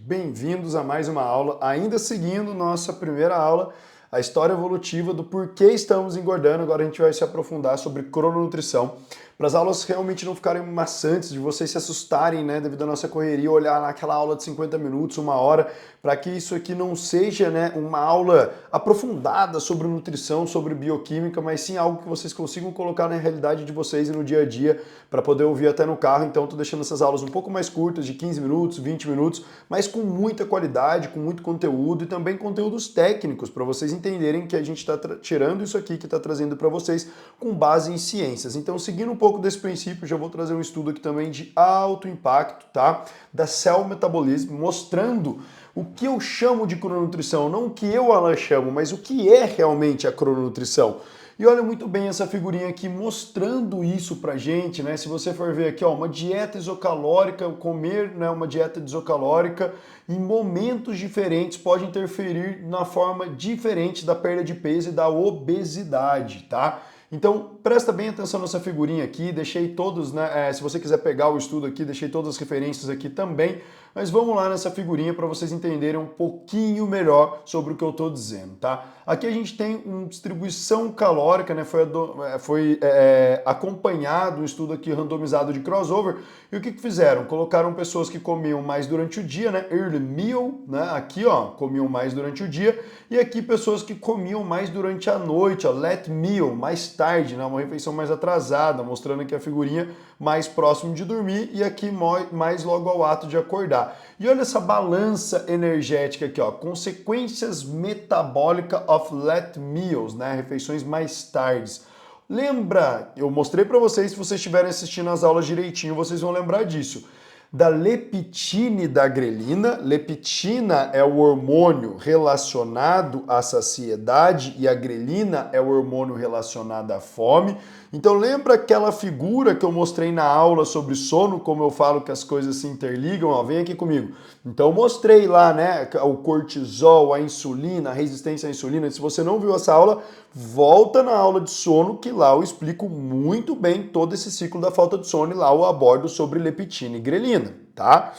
Bem-vindos a mais uma aula, ainda seguindo nossa primeira aula, a história evolutiva do porquê estamos engordando. Agora a gente vai se aprofundar sobre crononutrição, para as aulas realmente não ficarem maçantes, de vocês se assustarem, né, devido à nossa correria, olhar naquela aula de 50 minutos, uma hora, para que isso aqui não seja, né, uma aula aprofundada sobre nutrição, sobre bioquímica, mas sim algo que vocês consigam colocar na realidade de vocês e no dia a dia, para poder ouvir até no carro. Então estou deixando essas aulas um pouco mais curtas, de 15 minutos, 20 minutos, mas com muita qualidade, com muito conteúdo e também conteúdos técnicos, para vocês entenderem que a gente está tirando isso aqui que está trazendo para vocês com base em ciências. Então, seguindo um pouco desse princípio, já vou trazer um estudo aqui também de alto impacto, tá? Da Cell Metabolism, mostrando o que eu chamo de crononutrição, não o que eu, Alan, chamo, mas o que é realmente a crononutrição. E olha muito bem essa figurinha aqui mostrando isso pra gente, né? Se você for ver aqui, ó, uma dieta isocalórica, comer, né, uma dieta isocalórica em momentos diferentes pode interferir na forma diferente da perda de peso e da obesidade, tá? Então, presta bem atenção nessa figurinha aqui, deixei todos, né, se você quiser pegar o estudo aqui, deixei todas as referências aqui também, mas vamos lá nessa figurinha para vocês entenderem um pouquinho melhor sobre o que eu estou dizendo, tá? Aqui a gente tem uma distribuição calórica, né, foi acompanhado um estudo aqui randomizado de crossover, e o que fizeram? Colocaram pessoas que comiam mais durante o dia, né, early meal, né, aqui ó, comiam mais durante o dia, e aqui pessoas que comiam mais durante a noite, ó, late meal, mais tarde, né, uma refeição mais atrasada, mostrando aqui a figurinha mais próximo de dormir e aqui mais logo ao ato de acordar. E olha essa balança energética aqui, ó, consequências metabólicas of late meals, né, refeições mais tardes. Lembra, eu mostrei para vocês, se vocês estiverem assistindo as aulas direitinho, vocês vão lembrar disso. Da leptina e da grelina. Leptina é o hormônio relacionado à saciedade e a grelina é o hormônio relacionado à fome. Então lembra aquela figura que eu mostrei na aula sobre sono, como eu falo que as coisas se interligam? Ó, vem aqui comigo. Então eu mostrei lá, né, o cortisol, a insulina, a resistência à insulina. Se você não viu essa aula, volta na aula de sono, que lá eu explico muito bem todo esse ciclo da falta de sono e lá eu abordo sobre leptina e grelina, tá?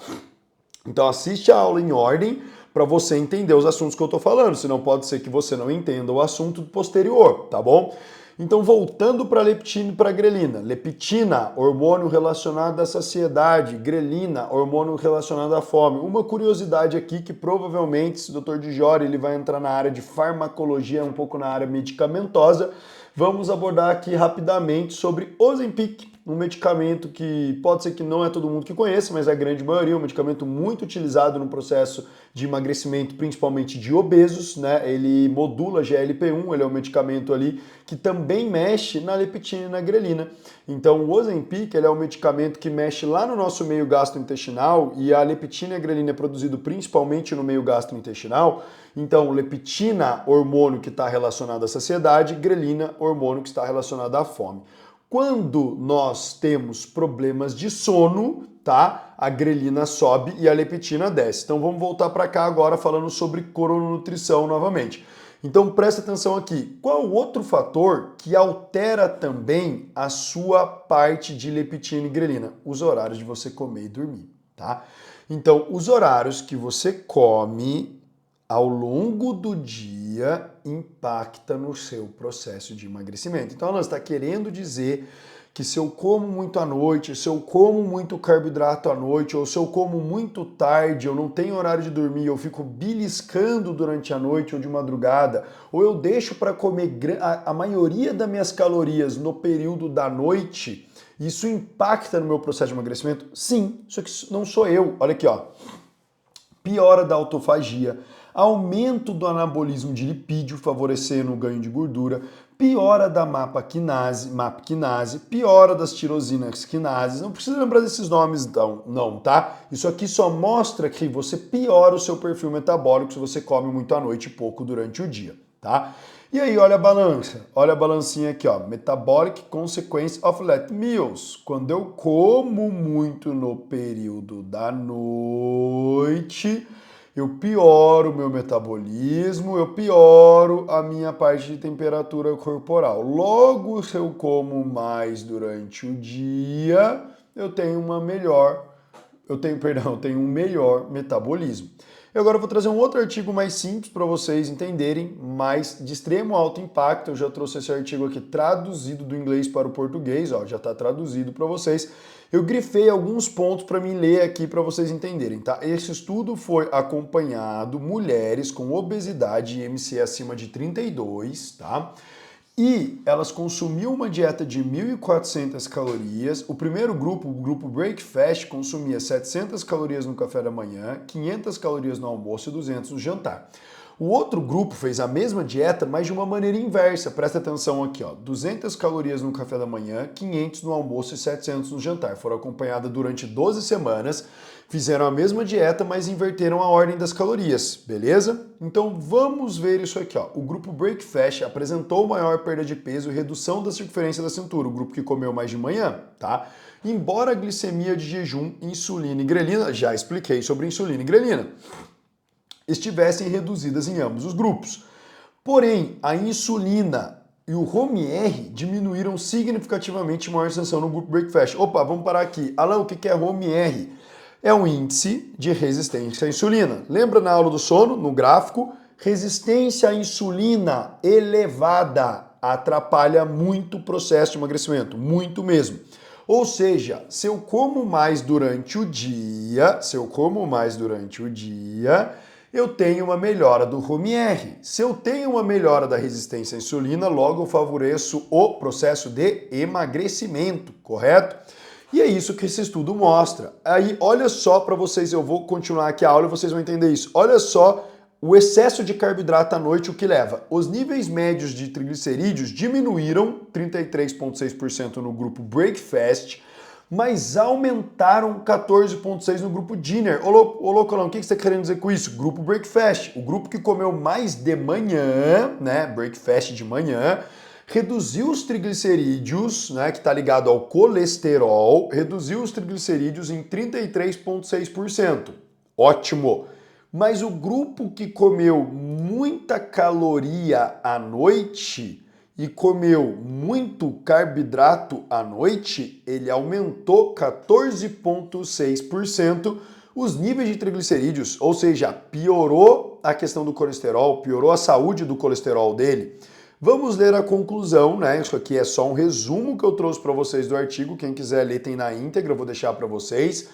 Então assiste a aula em ordem para você entender os assuntos que eu tô falando, senão pode ser que você não entenda o assunto posterior, tá bom? Então, voltando para leptina e para grelina. Leptina, hormônio relacionado à saciedade. Grelina, hormônio relacionado à fome. Uma curiosidade aqui que provavelmente, se o Dr. Dijori ele vai entrar na área de farmacologia, um pouco na área medicamentosa, vamos abordar aqui rapidamente sobre Ozempic, um medicamento que pode ser que não é todo mundo que conheça, mas a grande maioria, um medicamento muito utilizado no processo de emagrecimento, principalmente de obesos, né? Ele modula GLP-1, ele é um medicamento ali que também mexe na leptina e na grelina. Então o Ozempic, ele é um medicamento que mexe lá no nosso meio gastrointestinal e a leptina e a grelina é produzido principalmente no meio gastrointestinal. Então, leptina, hormônio que está relacionado à saciedade, grelina, hormônio que está relacionado à fome. Quando nós temos problemas de sono, tá? A grelina sobe e a leptina desce. Então vamos voltar para cá agora falando sobre crononutrição novamente. Então presta atenção aqui. Qual outro fator que altera também a sua parte de leptina e grelina? Os horários de você comer e dormir, tá? Então, os horários que você come ao longo do dia impacta no seu processo de emagrecimento. Então, ela está querendo dizer que se eu como muito à noite, se eu como muito carboidrato à noite, ou se eu como muito tarde, eu não tenho horário de dormir, eu fico beliscando durante a noite ou de madrugada, ou eu deixo para comer a maioria das minhas calorias no período da noite, isso impacta no meu processo de emagrecimento? Sim, isso aqui não sou eu. Olha aqui, ó. Piora da autofagia, aumento do anabolismo de lipídio, favorecendo o ganho de gordura, piora da MAP-quinase, piora das tirosinas quinases. Não precisa lembrar desses nomes então, não, tá? Isso aqui só mostra que você piora o seu perfil metabólico se você come muito à noite e pouco durante o dia, tá? E aí, olha a balança, olha a balancinha aqui, ó, Metabolic Consequence of Late Meals. Quando eu como muito no período da noite, eu pioro o meu metabolismo, eu pioro a minha parte de temperatura corporal. Logo, se eu como mais durante o dia, eu tenho uma melhor eu tenho um melhor metabolismo. E agora eu vou trazer um outro artigo mais simples para vocês entenderem, mais de extremo alto impacto. Eu já trouxe esse artigo aqui traduzido do inglês para o português, ó, já está traduzido para vocês. Eu grifei alguns pontos para mim ler aqui para vocês entenderem, tá? Esse estudo foi acompanhado mulheres com obesidade e IMC acima de 32, tá? E elas consumiam uma dieta de 1.400 calorias. O primeiro grupo, o grupo Breakfast, consumia 700 calorias no café da manhã, 500 calorias no almoço e 200 no jantar. O outro grupo fez a mesma dieta, mas de uma maneira inversa. Presta atenção aqui, ó. 200 calorias no café da manhã, 500 no almoço e 700 no jantar. Foram acompanhadas durante 12 semanas. Fizeram a mesma dieta, mas inverteram a ordem das calorias, beleza? Então vamos ver isso aqui, ó. O grupo Breakfast apresentou maior perda de peso e redução da circunferência da cintura, o grupo que comeu mais de manhã, tá? Embora a glicemia de jejum, insulina e grelina, já expliquei sobre insulina e grelina, estivessem reduzidas em ambos os grupos. Porém, a insulina e o HOME-R diminuíram significativamente maior extensão no grupo Breakfast. Opa, vamos parar aqui. Alan, o que é HOME-R? É um índice de resistência à insulina. Lembra na aula do sono, no gráfico? Resistência à insulina elevada atrapalha muito o processo de emagrecimento, muito mesmo. Ou seja, se eu como mais durante o dia, eu tenho uma melhora do HOME-R. Se eu tenho uma melhora da resistência à insulina, logo eu favoreço o processo de emagrecimento, correto? E é isso que esse estudo mostra. Aí, olha só para vocês, eu vou continuar aqui a aula e vocês vão entender isso. Olha só o excesso de carboidrato à noite, o que leva. Os níveis médios de triglicerídeos diminuíram 33,6% no grupo Breakfast, mas aumentaram 14,6% no grupo Dinner. Ô louco, o que você está querendo dizer com isso? Grupo Breakfast, o grupo que comeu mais de manhã, né? Breakfast de manhã, reduziu os triglicerídeos, né, que está ligado ao colesterol, reduziu os triglicerídeos em 33,6%. Ótimo! Mas o grupo que comeu muita caloria à noite e comeu muito carboidrato à noite, ele aumentou 14,6% os níveis de triglicerídeos, ou seja, piorou a questão do colesterol, piorou a saúde do colesterol dele. Vamos ler a conclusão, né? Isso aqui é só um resumo que eu trouxe para vocês do artigo. Quem quiser ler tem na íntegra, eu vou deixar para vocês.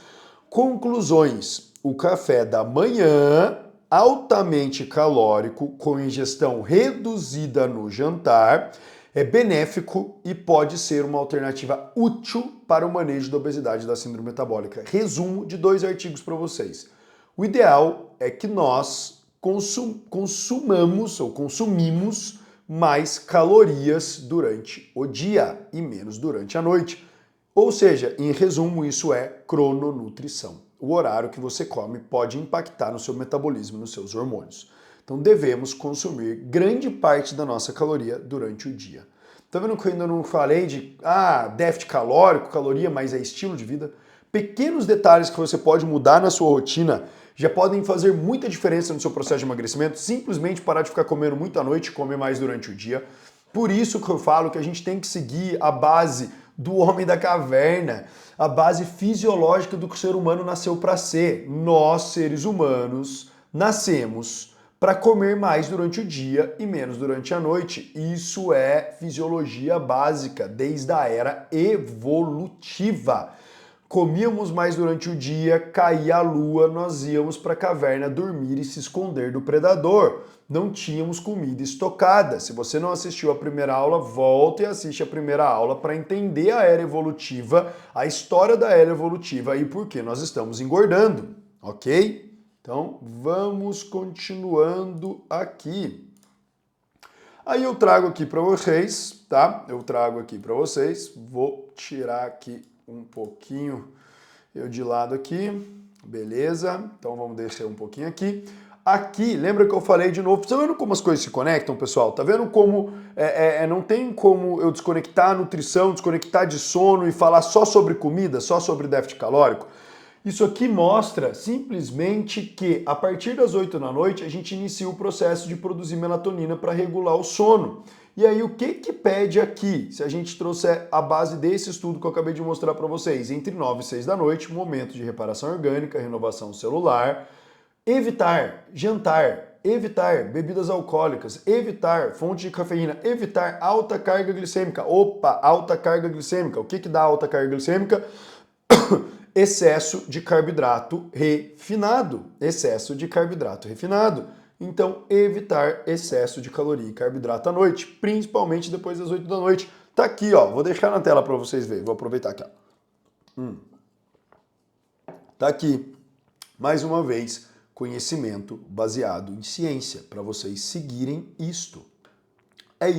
Conclusões. O café da manhã, altamente calórico, com ingestão reduzida no jantar, é benéfico e pode ser uma alternativa útil para o manejo da obesidade e da síndrome metabólica. Resumo de 2 artigos para vocês. O ideal é que nós consumimos mais calorias durante o dia e menos durante a noite. Ou seja, em resumo, isso é crononutrição. O horário que você come pode impactar no seu metabolismo, nos seus hormônios. Então devemos consumir grande parte da nossa caloria durante o dia. Tá vendo que eu ainda não falei de déficit calórico, caloria, mas é estilo de vida? Pequenos detalhes que você pode mudar na sua rotina já podem fazer muita diferença no seu processo de emagrecimento, simplesmente parar de ficar comendo muito à noite e comer mais durante o dia. Por isso que eu falo que a gente tem que seguir a base do homem da caverna, a base fisiológica do que o ser humano nasceu para ser. Nós, seres humanos, nascemos para comer mais durante o dia e menos durante a noite. Isso é fisiologia básica, desde a era evolutiva. Comíamos mais durante o dia, caía a lua, nós íamos para a caverna dormir e se esconder do predador. Não tínhamos comida estocada. Se você não assistiu a primeira aula, volta e assiste a primeira aula para entender a era evolutiva, a história da era evolutiva e por que nós estamos engordando, ok? Então, vamos continuando aqui. Aí eu trago aqui para vocês, tá? Vou tirar aqui um pouquinho eu de lado aqui, beleza? Então vamos descer um pouquinho aqui. Aqui, lembra que eu falei de novo, tá vendo como as coisas se conectam, pessoal? Tá vendo como não tem como eu desconectar a nutrição, desconectar de sono e falar só sobre comida, só sobre déficit calórico? Isso aqui mostra simplesmente que a partir das 8 da noite a gente inicia o processo de produzir melatonina para regular o sono. E aí, o que que pede aqui? Se a gente trouxer a base desse estudo que eu acabei de mostrar para vocês, entre 9 e 6 da noite, momento de reparação orgânica, renovação celular, evitar jantar, evitar bebidas alcoólicas, evitar fonte de cafeína, evitar alta carga glicêmica. Opa, alta carga glicêmica. O que que dá alta carga glicêmica? Excesso de carboidrato refinado. Excesso de carboidrato refinado. Então, evitar excesso de caloria e carboidrato à noite, principalmente depois das 8 da noite. Tá aqui, ó. Vou deixar na tela para vocês verem. Vou aproveitar aqui, ó. Tá aqui. Mais uma vez, conhecimento baseado em ciência, para vocês seguirem isto.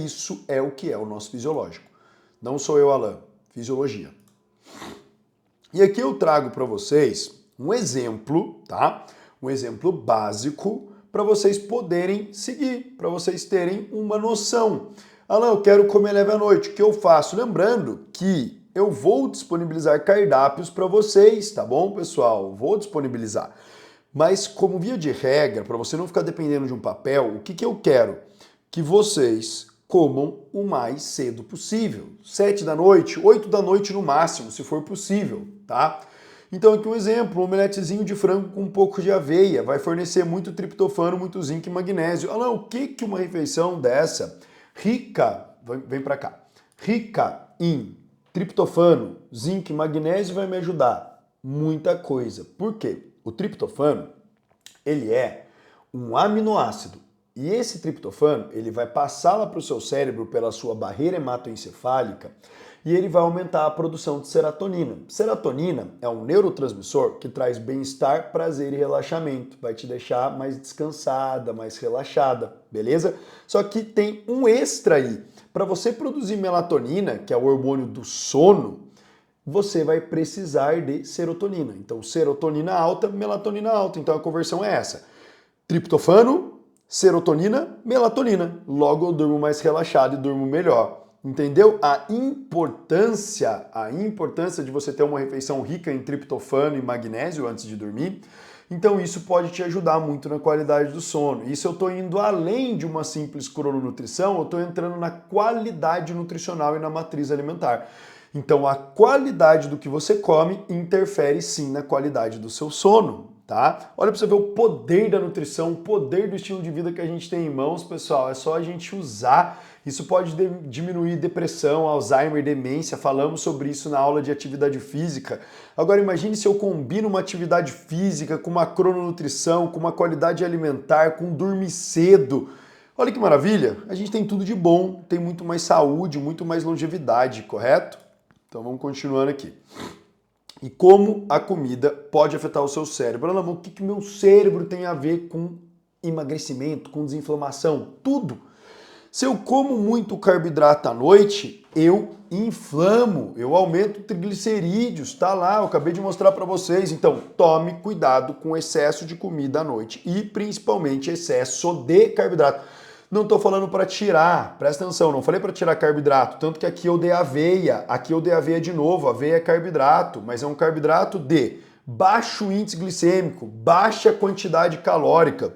Isso é o que é o nosso fisiológico. Não sou eu, Alan. Fisiologia. E aqui eu trago para vocês um exemplo, tá? Um exemplo básico para vocês poderem seguir, para vocês terem uma noção. Alan, eu quero comer leve à noite, o que eu faço? Lembrando que eu vou disponibilizar cardápios para vocês, tá bom, pessoal? Vou disponibilizar. Mas como via de regra, para você não ficar dependendo de um papel, o que que eu quero? Que vocês comam o mais cedo possível. 7 da noite, 8 da noite no máximo, se for possível, tá? Então aqui um exemplo, um omeletezinho de frango com um pouco de aveia, vai fornecer muito triptofano, muito zinco e magnésio. Olha lá, o que que uma refeição dessa, rica, vem pra cá, rica em triptofano, zinco e magnésio vai me ajudar? Muita coisa. Por quê? O triptofano, ele é um aminoácido. E esse triptofano, ele vai passar lá para o seu cérebro pela sua barreira hematoencefálica e ele vai aumentar a produção de serotonina. Serotonina é um neurotransmissor que traz bem-estar, prazer e relaxamento. Vai te deixar mais descansada, mais relaxada, beleza? Só que tem um extra aí. Para você produzir melatonina, que é o hormônio do sono, você vai precisar de serotonina. Então, serotonina alta, melatonina alta. Então, a conversão é essa. Triptofano, serotonina, melatonina. Logo eu durmo mais relaxado e durmo melhor. Entendeu? A importância de você ter uma refeição rica em triptofano e magnésio antes de dormir. Então isso pode te ajudar muito na qualidade do sono. Isso eu estou indo além de uma simples crononutrição, eu estou entrando na qualidade nutricional e na matriz alimentar. Então a qualidade do que você come interfere sim na qualidade do seu sono. Tá? Olha para você ver o poder da nutrição, o poder do estilo de vida que a gente tem em mãos, pessoal. É só a gente usar. Isso pode diminuir depressão, Alzheimer, demência. Falamos sobre isso na aula de atividade física. Agora imagine se eu combino uma atividade física com uma crononutrição, com uma qualidade alimentar, com dormir cedo. Olha que maravilha! A gente tem tudo de bom, tem muito mais saúde, muito mais longevidade, correto? Então vamos continuando aqui. E como a comida pode afetar o seu cérebro. O que o meu cérebro tem a ver com emagrecimento, com desinflamação? Tudo. Se eu como muito carboidrato à noite, eu inflamo, eu aumento triglicerídeos, tá lá, eu acabei de mostrar para vocês. Então, tome cuidado com excesso de comida à noite e principalmente excesso de carboidrato. Não estou falando para tirar, presta atenção, não falei para tirar carboidrato, tanto que aqui eu dei aveia, de novo, aveia é carboidrato, mas é um carboidrato de baixo índice glicêmico, baixa quantidade calórica,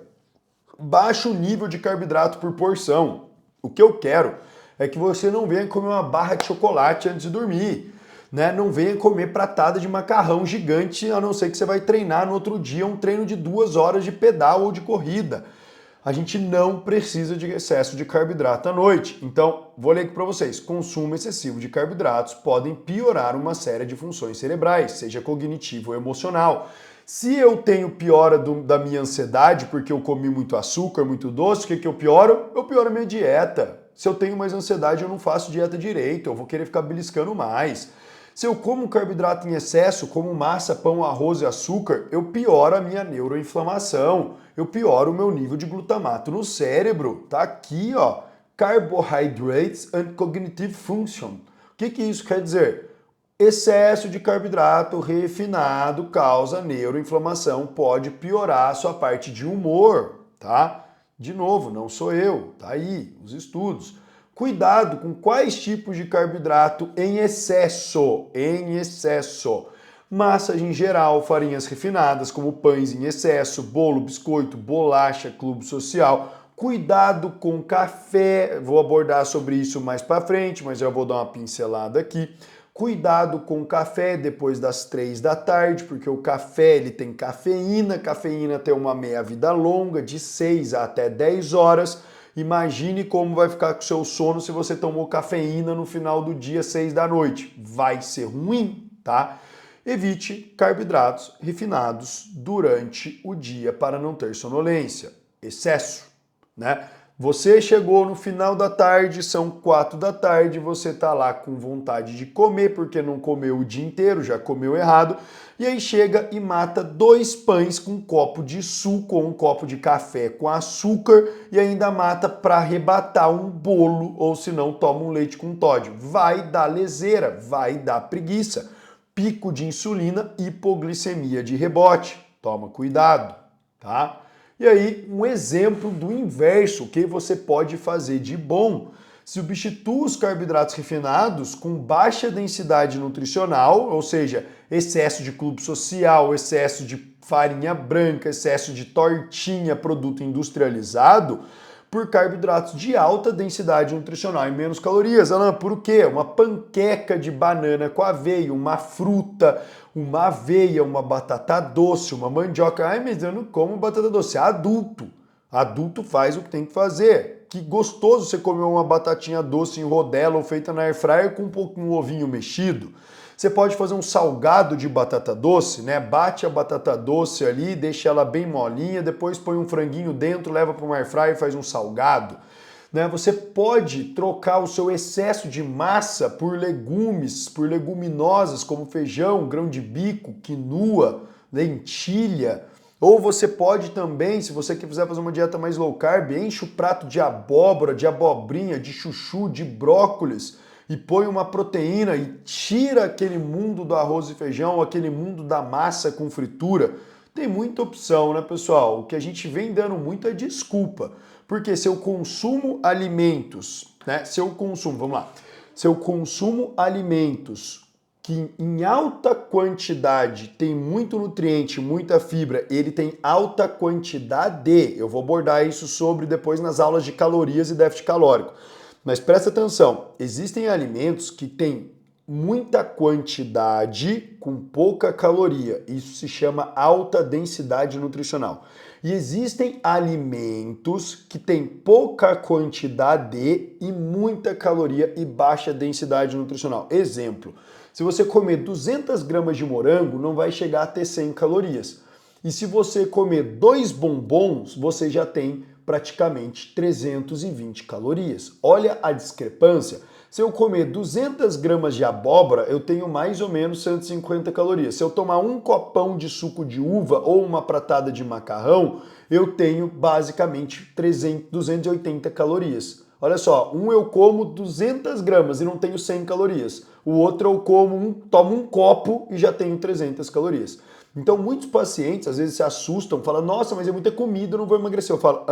baixo nível de carboidrato por porção. O que eu quero é que você não venha comer uma barra de chocolate antes de dormir, né? Não venha comer pratada de macarrão gigante, a não ser que você vai treinar no outro dia, um treino de 2 horas de pedal ou de corrida. A gente não precisa de excesso de carboidrato à noite. Então, vou ler aqui para vocês. Consumo excessivo de carboidratos podem piorar uma série de funções cerebrais, seja cognitivo ou emocional. Se eu tenho piora da minha ansiedade porque eu comi muito açúcar, muito doce, o que eu pioro? Eu pioro a minha dieta. Se eu tenho mais ansiedade, eu não faço dieta direito, eu vou querer ficar beliscando mais. Se eu como carboidrato em excesso, como massa, pão, arroz e açúcar, eu pioro a minha neuroinflamação, eu pioro o meu nível de glutamato no cérebro. Tá aqui, ó, Carbohydrates and Cognitive Function. O que isso quer dizer? Excesso de carboidrato refinado causa neuroinflamação, pode piorar a sua parte de humor, tá? De novo, não sou eu, tá aí, os estudos. Cuidado com quais tipos de carboidrato em excesso. Massas em geral, farinhas refinadas, como pães em excesso, bolo, biscoito, bolacha, clube social. Cuidado com café, vou abordar sobre isso mais para frente, mas já vou dar uma pincelada aqui. Cuidado com café depois das 3 da tarde, porque o café ele tem cafeína, cafeína tem uma meia-vida longa, de 6 até 10 horas. Imagine como vai ficar com o seu sono se você tomou cafeína no final do dia, 6 da noite. Vai ser ruim, tá? Evite carboidratos refinados durante o dia para não ter sonolência, excesso, né? Você chegou no final da tarde, são 4 da tarde, você tá lá com vontade de comer porque não comeu o dia inteiro, já comeu errado, e aí chega e mata 2 pães com um copo de suco ou um copo de café com açúcar e ainda mata para arrebatar um bolo ou se não toma um leite com Toddy. Vai dar leseira, vai dar preguiça. Pico de insulina, hipoglicemia de rebote. Toma cuidado, tá? E aí, um exemplo do inverso, o que você pode fazer de bom. Substitua os carboidratos refinados com baixa densidade nutricional, ou seja, excesso de clube social, excesso de farinha branca, excesso de tortinha, produto industrializado, por carboidratos de alta densidade nutricional e menos calorias. Alan, por quê? Uma panqueca de banana com aveia, uma fruta, uma aveia, uma batata doce, uma mandioca. Ai, mas eu não como batata doce. É adulto. Adulto faz o que tem que fazer. Que gostoso você comer uma batatinha doce em rodela ou feita na air fryer com um ovinho mexido. Você pode fazer um salgado de batata doce, né? Bate a batata doce ali, deixa ela bem molinha, depois põe um franguinho dentro, leva para uma air fryer e faz um salgado. Né? Você pode trocar o seu excesso de massa por legumes, por leguminosas como feijão, grão de bico, quinoa, lentilha. Ou você pode também, se você quiser fazer uma dieta mais low carb, enche o prato de abóbora, de abobrinha, de chuchu, de brócolis e põe uma proteína e tira aquele mundo do arroz e feijão, aquele mundo da massa com fritura. Tem muita opção, né, pessoal? O que a gente vem dando muito é desculpa. Porque se eu consumo alimentos, né? Se eu consumo alimentos que em alta quantidade tem muito nutriente, muita fibra, ele tem alta quantidade. Eu vou abordar isso sobre depois nas aulas de calorias e déficit calórico. Mas presta atenção, existem alimentos que têm muita quantidade com pouca caloria. Isso se chama alta densidade nutricional. E existem alimentos que têm pouca quantidade e muita caloria e baixa densidade nutricional. Exemplo, se você comer 200 gramas de morango, não vai chegar a ter 100 calorias. E se você comer 2 bombons, você já tem praticamente 320 calorias. Olha a discrepância. Se eu comer 200 gramas de abóbora, eu tenho mais ou menos 150 calorias. Se eu tomar um copão de suco de uva ou uma pratada de macarrão, eu tenho basicamente 280 calorias. Olha só, eu como 200 gramas e não tenho 100 calorias. O outro eu tomo um copo e já tenho 300 calorias. Então muitos pacientes às vezes se assustam, falam, nossa, mas é muita comida, eu não vou emagrecer. Eu falo,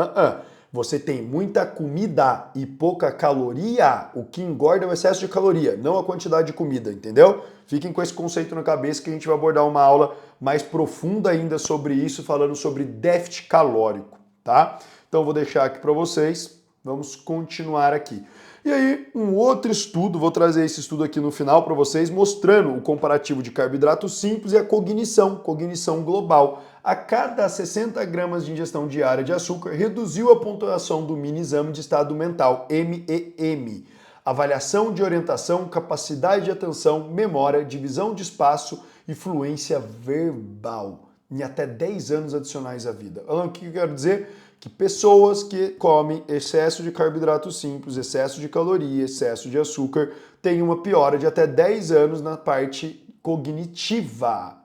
você tem muita comida e pouca caloria, o que engorda é o excesso de caloria, não a quantidade de comida, entendeu? Fiquem com esse conceito na cabeça que a gente vai abordar uma aula mais profunda ainda sobre isso, falando sobre déficit calórico, tá? Então eu vou deixar aqui para vocês, vamos continuar aqui. E aí, um outro estudo, vou trazer esse estudo aqui no final para vocês, mostrando o comparativo de carboidratos simples e a cognição global. A cada 60 gramas de ingestão diária de açúcar, reduziu a pontuação do mini exame de estado mental, MEM. Avaliação de orientação, capacidade de atenção, memória, divisão de espaço e fluência verbal, em até 10 anos adicionais à vida. O que eu quero dizer? Que pessoas que comem excesso de carboidratos simples, excesso de caloria, excesso de açúcar, têm uma piora de até 10 anos na parte cognitiva.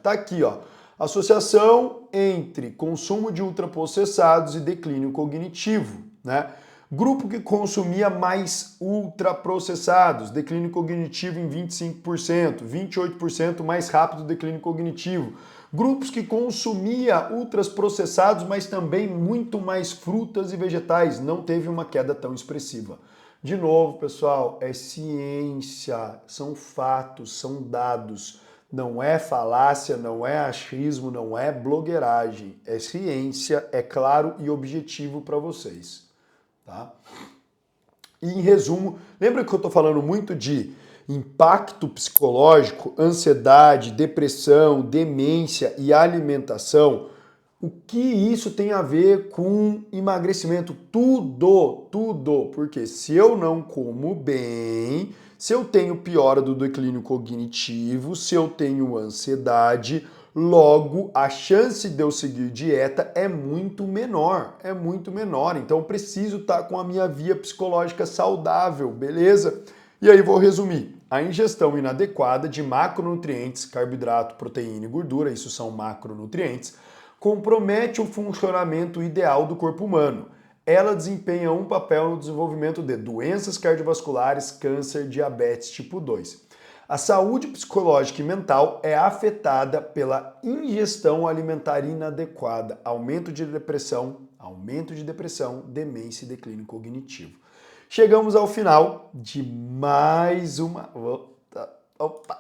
Tá aqui, ó. Associação entre consumo de ultraprocessados e declínio cognitivo, né? Grupo que consumia mais ultraprocessados, declínio cognitivo em 25%, 28% mais rápido declínio cognitivo. Grupos que consumia ultraprocessados, mas também muito mais frutas e vegetais, não teve uma queda tão expressiva. De novo, pessoal, é ciência, são fatos, são dados. Não é falácia, não é achismo, não é blogueiragem. É ciência, é claro e objetivo para vocês, tá? E em resumo, lembra que eu estou falando muito de impacto psicológico, ansiedade, depressão, demência e alimentação? O que isso tem a ver com emagrecimento? Tudo, tudo. Porque se eu não como bem, se eu tenho piora do declínio cognitivo, se eu tenho ansiedade, logo a chance de eu seguir dieta é muito menor, é muito menor. Então eu preciso estar com a minha via psicológica saudável, beleza? E aí vou resumir. A ingestão inadequada de macronutrientes, carboidrato, proteína e gordura, isso são macronutrientes, compromete o funcionamento ideal do corpo humano. Ela desempenha um papel no desenvolvimento de doenças cardiovasculares, câncer, diabetes tipo 2. A saúde psicológica e mental é afetada pela ingestão alimentar inadequada, aumento de depressão, demência e declínio cognitivo. Chegamos ao final de mais uma...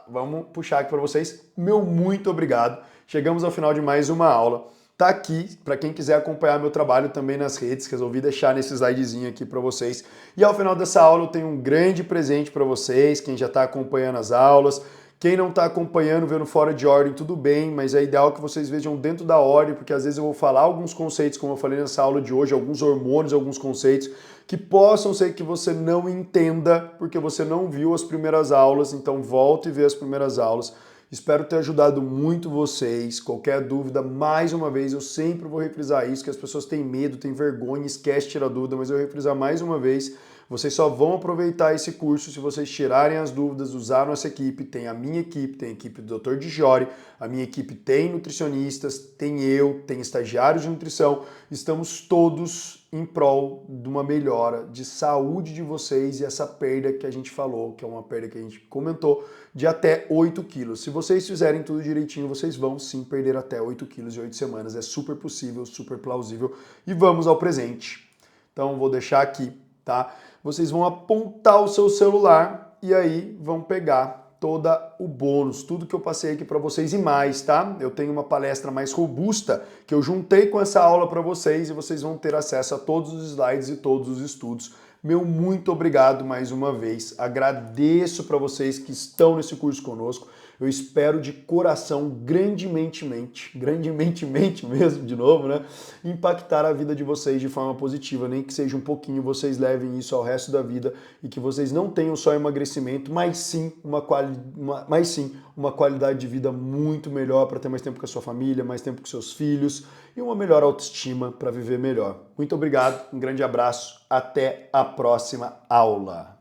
vamos puxar aqui para vocês. Meu muito obrigado. Chegamos ao final de mais uma aula. Tá aqui, para quem quiser acompanhar meu trabalho também nas redes, resolvi deixar nesse slidezinho aqui para vocês. E ao final dessa aula eu tenho um grande presente para vocês, quem já está acompanhando as aulas. Quem não está acompanhando, vendo fora de ordem, tudo bem, mas é ideal que vocês vejam dentro da ordem, porque às vezes eu vou falar alguns conceitos, como eu falei nessa aula de hoje, alguns hormônios, alguns conceitos, que possam ser que você não entenda, porque você não viu as primeiras aulas, então volte e vê as primeiras aulas. Espero ter ajudado muito vocês. Qualquer dúvida, mais uma vez, eu sempre vou refrisar isso, que as pessoas têm medo, têm vergonha, esquece de tirar dúvida, mas eu vou refrisar mais uma vez. Vocês só vão aproveitar esse curso se vocês tirarem as dúvidas, usar a nossa equipe, tem a minha equipe, tem a equipe do Dr. Dijori, a minha equipe tem nutricionistas, tem eu, tem estagiários de nutrição, estamos todos em prol de uma melhora de saúde de vocês e essa perda que a gente falou, que é uma perda que a gente comentou, de até 8 quilos. Se vocês fizerem tudo direitinho, vocês vão sim perder até 8 quilos em 8 semanas, é super possível, super plausível. E vamos ao presente. Então vou deixar aqui, tá? Vocês vão apontar o seu celular e aí vão pegar todo o bônus, tudo que eu passei aqui para vocês e mais, tá? Eu tenho uma palestra mais robusta que eu juntei com essa aula para vocês e vocês vão ter acesso a todos os slides e todos os estudos. Meu muito obrigado mais uma vez. Agradeço para vocês que estão nesse curso conosco. Eu espero de coração, grandemente mesmo, de novo, né? Impactar a vida de vocês de forma positiva, nem que seja um pouquinho, vocês levem isso ao resto da vida e que vocês não tenham só emagrecimento, mas sim uma qualidade de vida muito melhor para ter mais tempo com a sua família, mais tempo com seus filhos e uma melhor autoestima para viver melhor. Muito obrigado, um grande abraço, até a próxima aula.